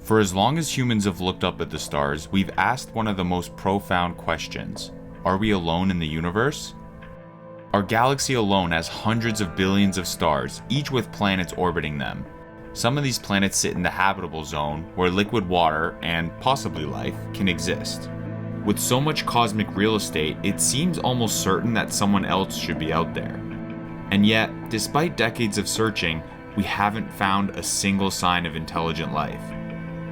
For as long as humans have looked up at the stars, we've asked one of the most profound questions. Are we alone in the universe? Our galaxy alone has hundreds of billions of stars, each with planets orbiting them. Some of these planets sit in the habitable zone, where liquid water, and possibly life, can exist. With so much cosmic real estate, it seems almost certain that someone else should be out there. And yet, despite decades of searching, we haven't found a single sign of intelligent life.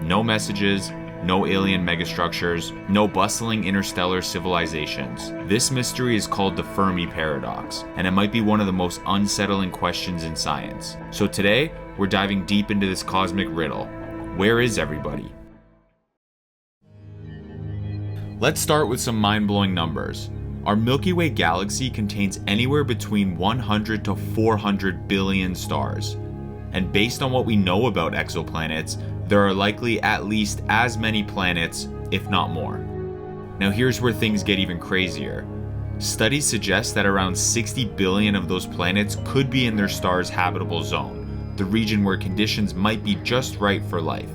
No messages, no alien megastructures, no bustling interstellar civilizations. This mystery is called the Fermi Paradox, and it might be one of the most unsettling questions in science. So today, we're diving deep into this cosmic riddle. Where is everybody? Let's start with some mind-blowing numbers. Our Milky Way galaxy contains anywhere between 100 to 400 billion stars. And based on what we know about exoplanets, there are likely at least as many planets, if not more. Now here's where things get even crazier. Studies suggest that around 60 billion of those planets could be in their star's habitable zone, the region where conditions might be just right for life.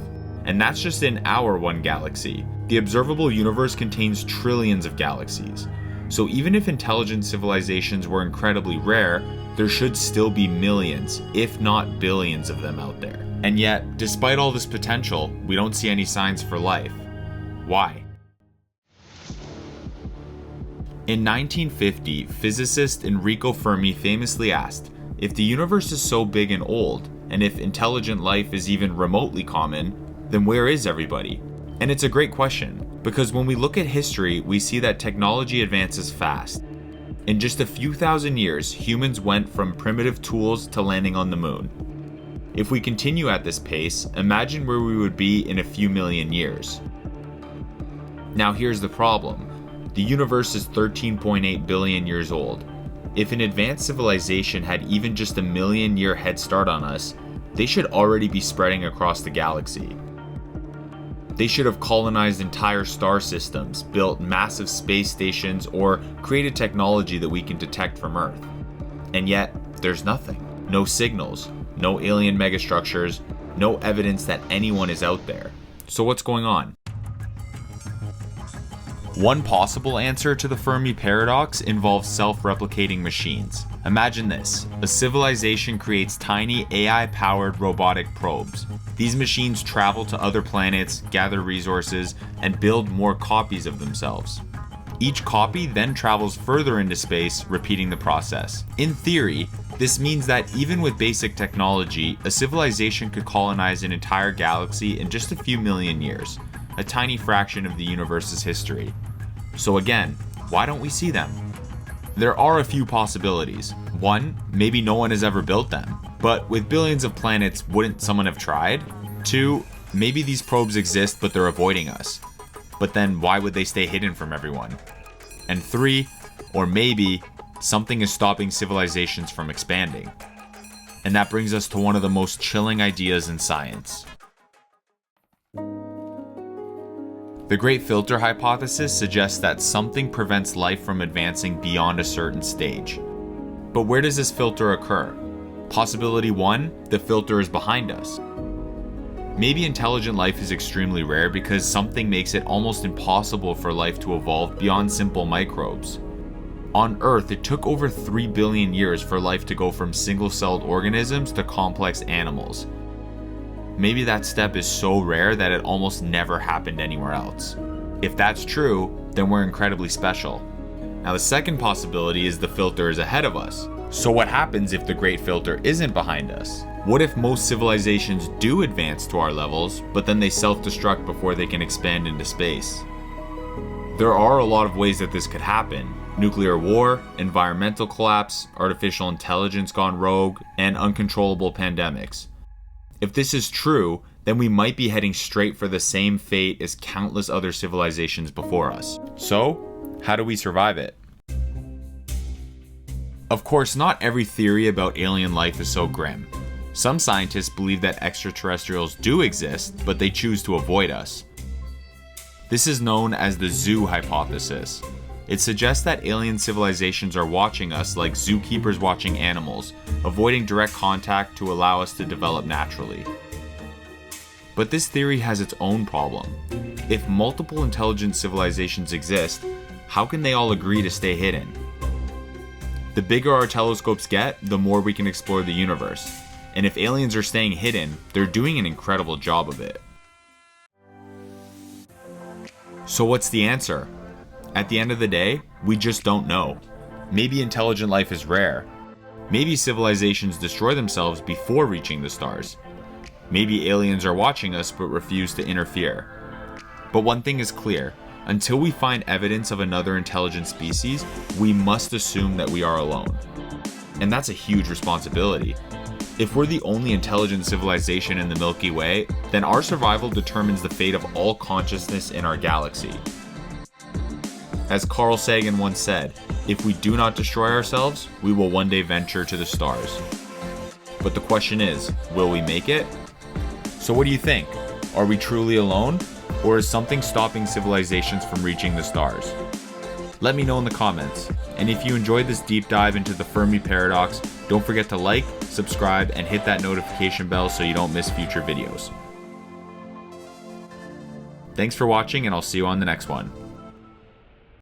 And that's just in our one galaxy. The observable universe contains trillions of galaxies. So even if intelligent civilizations were incredibly rare, there should still be millions, if not billions of them out there. And yet, despite all this potential, we don't see any signs for life. Why? In 1950, physicist Enrico Fermi famously asked, if the universe is so big and old, and if intelligent life is even remotely common, then where is everybody? And it's a great question, because when we look at history, we see that technology advances fast. In just a few thousand years, humans went from primitive tools to landing on the moon. If we continue at this pace, imagine where we would be in a few million years. Now here's the problem. The universe is 13.8 billion years old. If an advanced civilization had even just a million-year head start on us, they should already be spreading across the galaxy. They should have colonized entire star systems, built massive space stations, or created technology that we can detect from Earth. And yet, there's nothing. No signals, no alien megastructures, no evidence that anyone is out there. So what's going on? One possible answer to the Fermi Paradox involves self-replicating machines. Imagine this. A civilization creates tiny AI-powered robotic probes. These machines travel to other planets, gather resources, and build more copies of themselves. Each copy then travels further into space, repeating the process. In theory, this means that even with basic technology, a civilization could colonize an entire galaxy in just a few million years, a tiny fraction of the universe's history. So again, why don't we see them? There are a few possibilities. One, maybe no one has ever built them. But with billions of planets, wouldn't someone have tried? Two, maybe these probes exist but they're avoiding us. But then why would they stay hidden from everyone? And three, or maybe, something is stopping civilizations from expanding. And that brings us to one of the most chilling ideas in science. The Great Filter hypothesis suggests that something prevents life from advancing beyond a certain stage. But where does this filter occur? Possibility 1, the filter is behind us. Maybe intelligent life is extremely rare because something makes it almost impossible for life to evolve beyond simple microbes. On Earth, it took over 3 billion years for life to go from single-celled organisms to complex animals. Maybe that step is so rare that it almost never happened anywhere else. If that's true, then we're incredibly special. Now the second possibility is the filter is ahead of us. So what happens if the Great Filter isn't behind us? What if most civilizations do advance to our levels, but then they self-destruct before they can expand into space? There are a lot of ways that this could happen. Nuclear war, environmental collapse, artificial intelligence gone rogue, and uncontrollable pandemics. If this is true, then we might be heading straight for the same fate as countless other civilizations before us. So, how do we survive it? Of course, not every theory about alien life is so grim. Some scientists believe that extraterrestrials do exist, but they choose to avoid us. This is known as the zoo hypothesis. It suggests that alien civilizations are watching us like zookeepers watching animals, avoiding direct contact to allow us to develop naturally. But this theory has its own problem. If multiple intelligent civilizations exist, how can they all agree to stay hidden? The bigger our telescopes get, the more we can explore the universe. And if aliens are staying hidden, they're doing an incredible job of it. So what's the answer? At the end of the day, we just don't know. Maybe intelligent life is rare. Maybe civilizations destroy themselves before reaching the stars. Maybe aliens are watching us but refuse to interfere. But one thing is clear. Until we find evidence of another intelligent species, we must assume that we are alone. And that's a huge responsibility. If we're the only intelligent civilization in the Milky Way, then our survival determines the fate of all consciousness in our galaxy. As Carl Sagan once said, if we do not destroy ourselves, we will one day venture to the stars. But the question is, will we make it? So what do you think? Are we truly alone? Or is something stopping civilizations from reaching the stars? Let me know in the comments. And if you enjoyed this deep dive into the Fermi Paradox, don't forget to like, subscribe, and hit that notification bell so you don't miss future videos. Thanks for watching, and I'll see you on the next one.